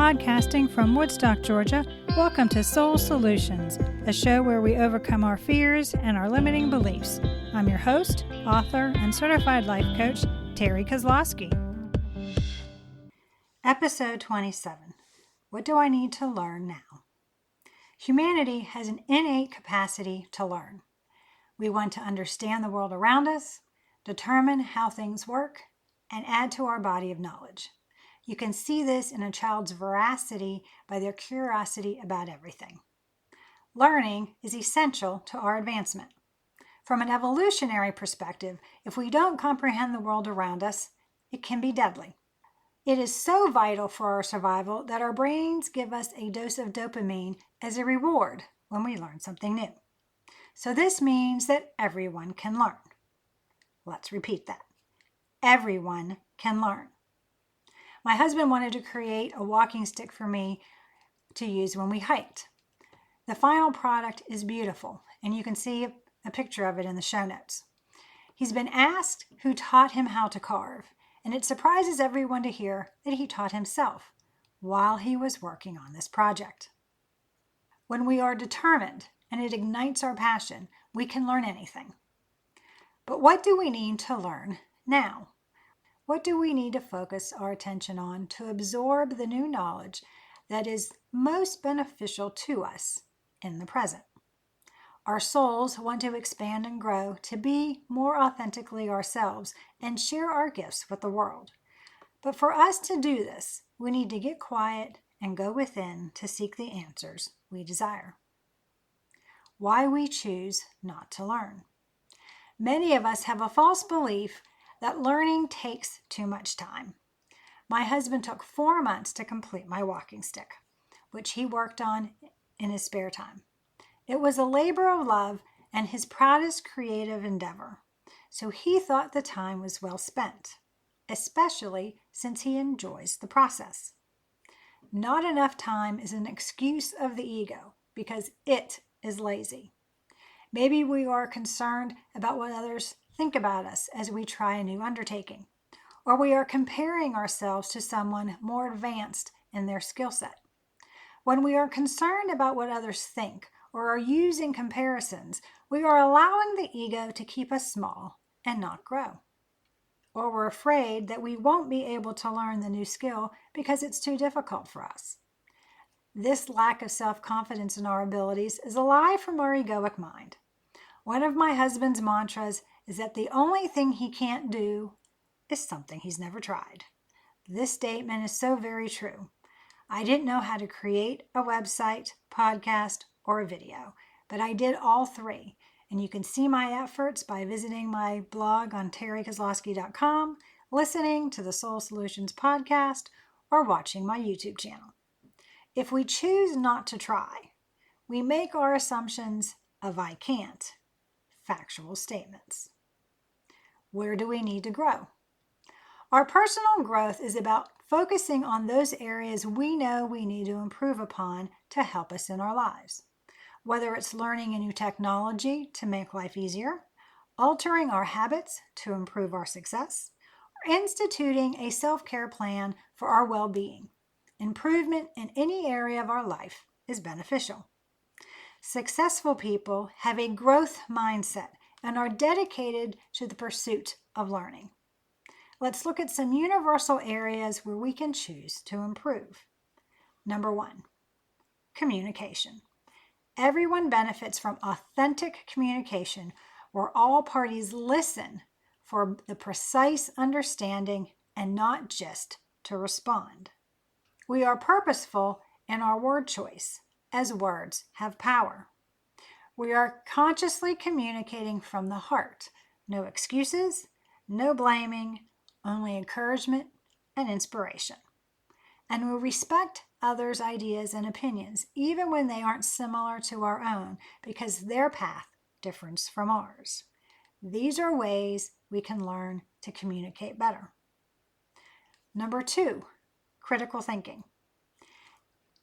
Podcasting from Woodstock, Georgia, welcome to Soul Solutions, a show where we overcome our fears and our limiting beliefs. I'm your host, author, and certified life coach, Terry Kozlowski. Episode 27. What do I need to learn now? Humanity has an innate capacity to learn. We want to understand the world around us, determine how things work, and add to our body of knowledge. You can see this in a child's veracity by their curiosity about everything. Learning is essential to our advancement. From an evolutionary perspective, if we don't comprehend the world around us, it can be deadly. It is so vital for our survival that our brains give us a dose of dopamine as a reward when we learn something new. So this means that everyone can learn. Let's repeat that. Everyone can learn. My husband wanted to create a walking stick for me to use when we hiked. The final product is beautiful, and you can see a picture of it in the show notes. He's been asked who taught him how to carve, and it surprises everyone to hear that he taught himself while he was working on this project. When we are determined and it ignites our passion, we can learn anything. But what do we need to learn now? What do we need to focus our attention on to absorb the new knowledge that is most beneficial to us in the present? Our souls want to expand and grow to be more authentically ourselves and share our gifts with the world. But for us to do this, we need to get quiet and go within to seek the answers we desire. Why we choose not to learn. Many of us have a false belief that learning takes too much time. My husband took 4 months to complete my walking stick, which he worked on in his spare time. It was a labor of love and his proudest creative endeavor, so he thought the time was well spent, especially since he enjoys the process. Not enough time is an excuse of the ego because it is lazy. Maybe we are concerned about what others think about us as we try a new undertaking, or we are comparing ourselves to someone more advanced in their skill set. When we are concerned about what others think or are using comparisons, we are allowing the ego to keep us small and not grow. Or we're afraid that we won't be able to learn the new skill because it's too difficult for us. This lack of self-confidence in our abilities is a lie from our egoic mind. One of my husband's mantras is that the only thing he can't do is something he's never tried. This statement is so very true. I didn't know how to create a website, podcast, or a video, but I did all three, and you can see my efforts by visiting my blog on terrykozlowski.com, listening to the Soul Solutions podcast, or watching my YouTube channel. If we choose not to try, we make our assumptions of I can't factual statements. Where do we need to grow? Our personal growth is about focusing on those areas we know we need to improve upon to help us in our lives. Whether it's learning a new technology to make life easier, altering our habits to improve our success, or instituting a self-care plan for our well-being, improvement in any area of our life is beneficial. Successful people have a growth mindset and are dedicated to the pursuit of learning. Let's look at some universal areas where we can choose to improve. Number 1, communication. Everyone benefits from authentic communication where all parties listen for the precise understanding and not just to respond. We are purposeful in our word choice, as words have power. We are consciously communicating from the heart. No excuses, no blaming, only encouragement and inspiration. And we respect others' ideas and opinions, even when they aren't similar to our own, because their path differs from ours. These are ways we can learn to communicate better. Number 2, critical thinking.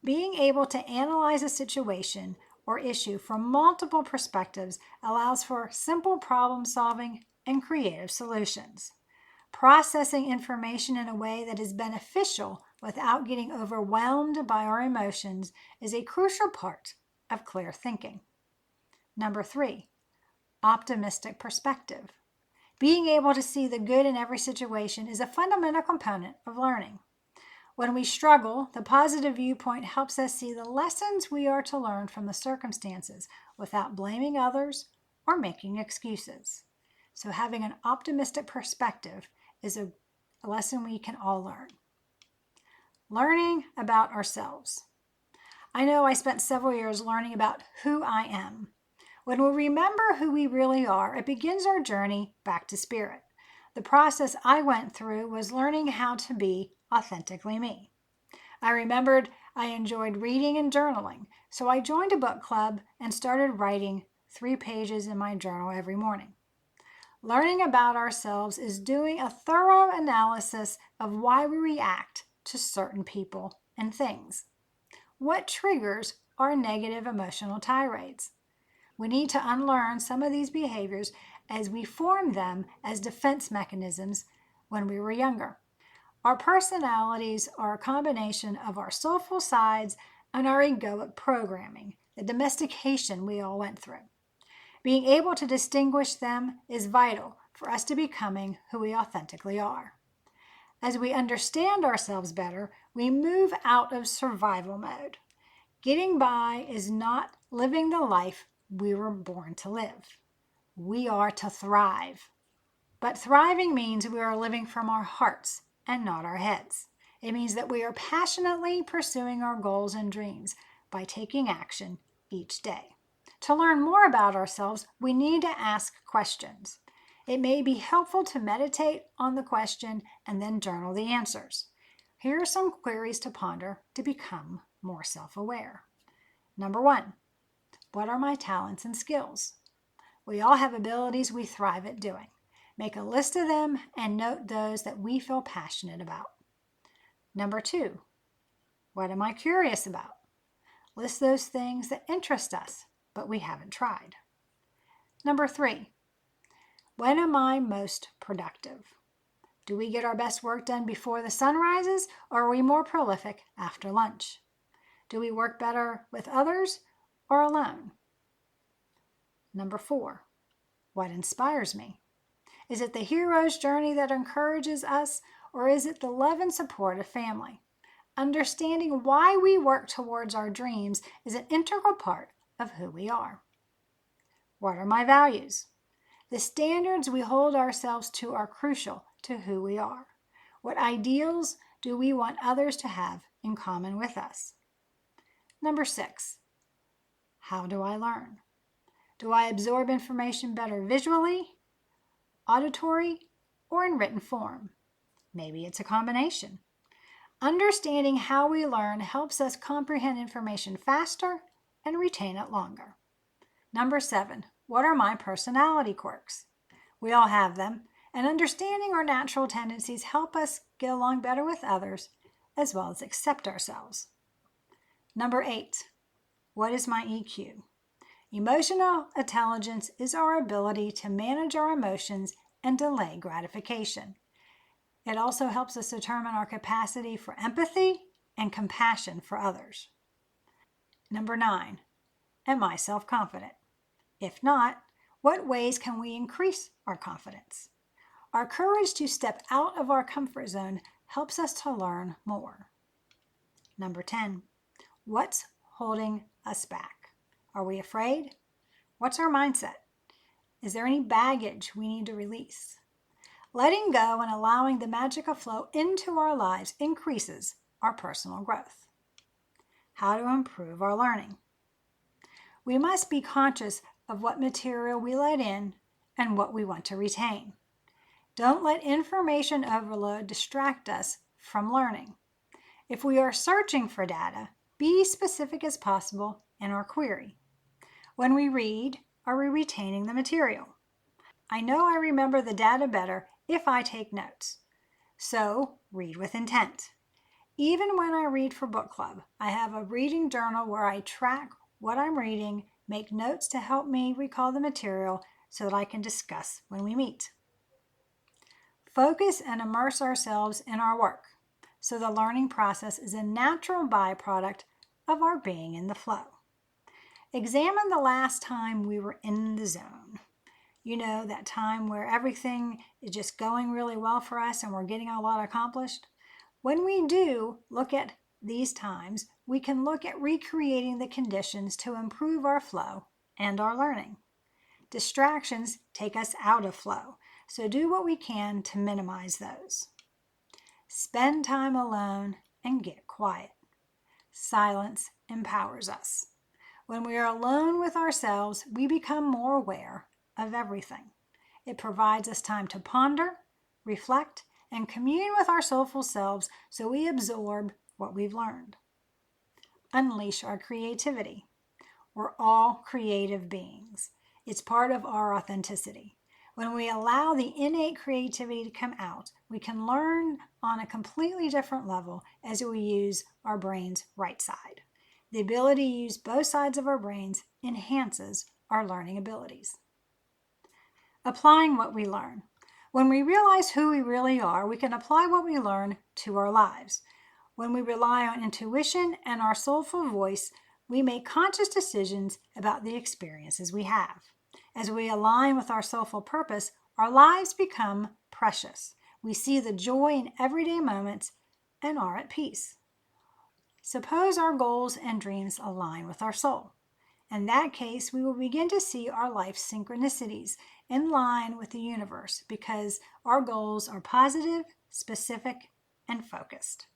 Being able to analyze a situation or issue from multiple perspectives allows for simple problem solving and creative solutions. Processing information in a way that is beneficial without getting overwhelmed by our emotions is a crucial part of clear thinking. Number 3, optimistic perspective. Being able to see the good in every situation is a fundamental component of learning. When we struggle, the positive viewpoint helps us see the lessons we are to learn from the circumstances without blaming others or making excuses. So having an optimistic perspective is a lesson we can all learn. Learning about ourselves. I know I spent several years learning about who I am. When we remember who we really are, it begins our journey back to spirit. The process I went through was learning how to be authentically me. I remembered I enjoyed reading and journaling, so I joined a book club and started writing 3 pages in my journal every morning. Learning about ourselves is doing a thorough analysis of why we react to certain people and things. What triggers our negative emotional tirades? We need to unlearn some of these behaviors as we formed them as defense mechanisms when we were younger. Our personalities are a combination of our soulful sides and our egoic programming, the domestication we all went through. Being able to distinguish them is vital for us to becoming who we authentically are. As we understand ourselves better, we move out of survival mode. Getting by is not living the life we were born to live. We are to thrive. But thriving means we are living from our hearts and not our heads. It means that we are passionately pursuing our goals and dreams by taking action each day. To learn more about ourselves, we need to ask questions. It may be helpful to meditate on the question and then journal the answers. Here are some queries to ponder to become more self-aware. Number 1, what are my talents and skills? We all have abilities we thrive at doing. Make a list of them and note those that we feel passionate about. Number 2, what am I curious about? List those things that interest us, but we haven't tried. Number 3, when am I most productive? Do we get our best work done before the sun rises, or are we more prolific after lunch? Do we work better with others or alone? Number 4, what inspires me? Is it the hero's journey that encourages us, or is it the love and support of family? Understanding why we work towards our dreams is an integral part of who we are. What are my values? The standards we hold ourselves to are crucial to who we are. What ideals do we want others to have in common with us? Number 6, how do I learn? Do I absorb information better visually, auditory, or in written form? Maybe it's a combination. Understanding how we learn helps us comprehend information faster and retain it longer. Number 7, what are my personality quirks? We all have them, and understanding our natural tendencies help us get along better with others as well as accept ourselves. Number 8, what is my EQ? Emotional intelligence is our ability to manage our emotions and delay gratification. It also helps us determine our capacity for empathy and compassion for others. Number 9, am I self-confident? If not, what ways can we increase our confidence? Our courage to step out of our comfort zone helps us to learn more. Number 10, what's holding us back? Are we afraid? What's our mindset? Is there any baggage we need to release? Letting go and allowing the magic of flow into our lives increases our personal growth. How to improve our learning? We must be conscious of what material we let in and what we want to retain. Don't let information overload distract us from learning. If we are searching for data, be specific as possible in our query. When we read, are we retaining the material? I know I remember the data better if I take notes. So, read with intent. Even when I read for book club, I have a reading journal where I track what I'm reading, make notes to help me recall the material so that I can discuss when we meet. Focus and immerse ourselves in our work. so the learning process is a natural byproduct of our being in the flow. Examine the last time we were in the zone. You know, that time where everything is just going really well for us and we're getting a lot accomplished. When we do look at these times, we can look at recreating the conditions to improve our flow and our learning. Distractions take us out of flow, so do what we can to minimize those. Spend time alone and get quiet. Silence empowers us. When we are alone with ourselves, we become more aware of everything. It provides us time to ponder, reflect, and commune with our soulful selves so we absorb what we've learned. Unleash our creativity. We're all creative beings. It's part of our authenticity. When we allow the innate creativity to come out, we can learn on a completely different level as we use our brain's right side. The ability to use both sides of our brains enhances our learning abilities. Applying what we learn. When we realize who we really are, we can apply what we learn to our lives. When we rely on intuition and our soulful voice, we make conscious decisions about the experiences we have. As we align with our soulful purpose, our lives become precious. We see the joy in everyday moments and are at peace. Suppose our goals and dreams align with our soul. In that case, we will begin to see our life's synchronicities in line with the universe because our goals are positive, specific, and focused.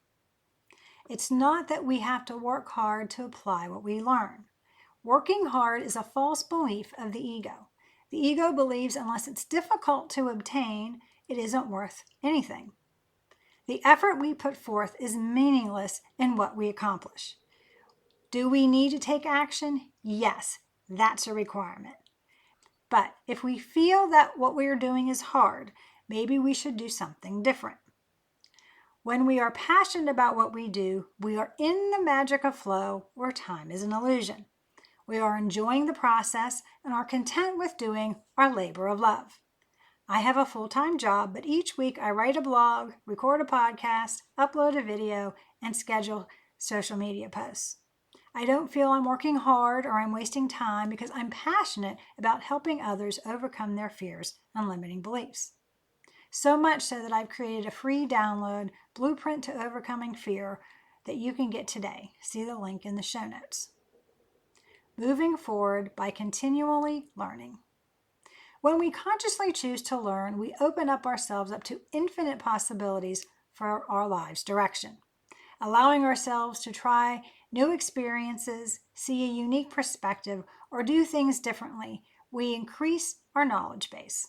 It's not that we have to work hard to apply what we learn. Working hard is a false belief of the ego. The ego believes unless it's difficult to obtain, it isn't worth anything. The effort we put forth is meaningless in what we accomplish. Do we need to take action? Yes, that's a requirement. But if we feel that what we are doing is hard, maybe we should do something different. When we are passionate about what we do, we are in the magic of flow where time is an illusion. We are enjoying the process and are content with doing our labor of love. I have a full-time job, but each week I write a blog, record a podcast, upload a video, and schedule social media posts. I don't feel I'm working hard or I'm wasting time because I'm passionate about helping others overcome their fears and limiting beliefs. So much so that I've created a free download, Blueprint to Overcoming Fear, that you can get today. See the link in the show notes. Moving forward by continually learning. When we consciously choose to learn, we open up ourselves up to infinite possibilities for our lives' direction. Allowing ourselves to try new experiences, see a unique perspective, or do things differently, we increase our knowledge base.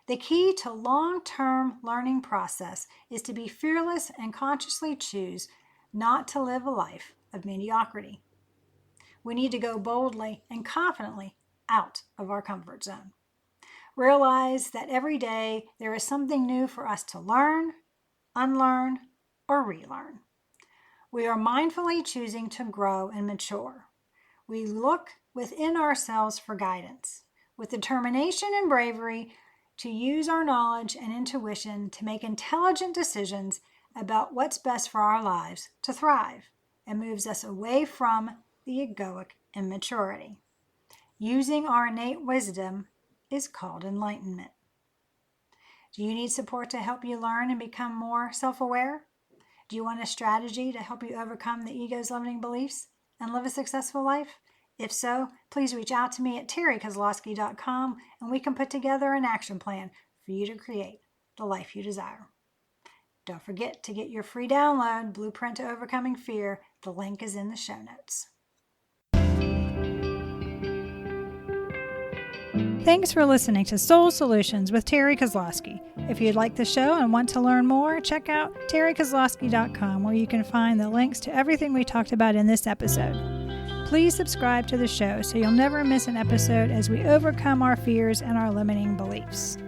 The key to long-term learning process is to be fearless and consciously choose not to live a life of mediocrity. We need to go boldly and confidently out of our comfort zone. Realize that every day there is something new for us to learn, unlearn, or relearn. We are mindfully choosing to grow and mature. We look within ourselves for guidance, with determination and bravery to use our knowledge and intuition to make intelligent decisions about what's best for our lives to thrive, and moves us away from the egoic immaturity. Using our innate wisdom is called enlightenment. Do you need support to help you learn and become more self-aware? Do you want a strategy to help you overcome the ego's limiting beliefs and live a successful life? If so, please reach out to me at terrykozlowski.com and we can put together an action plan for you to create the life you desire. Don't forget to get your free download, Blueprint to Overcoming Fear. The link is in the show notes. Thanks for listening to Soul Solutions with Terry Kozlowski. If you'd like the show and want to learn more, check out terrykozlowski.com where you can find the links to everything we talked about in this episode. Please subscribe to the show so you'll never miss an episode as we overcome our fears and our limiting beliefs.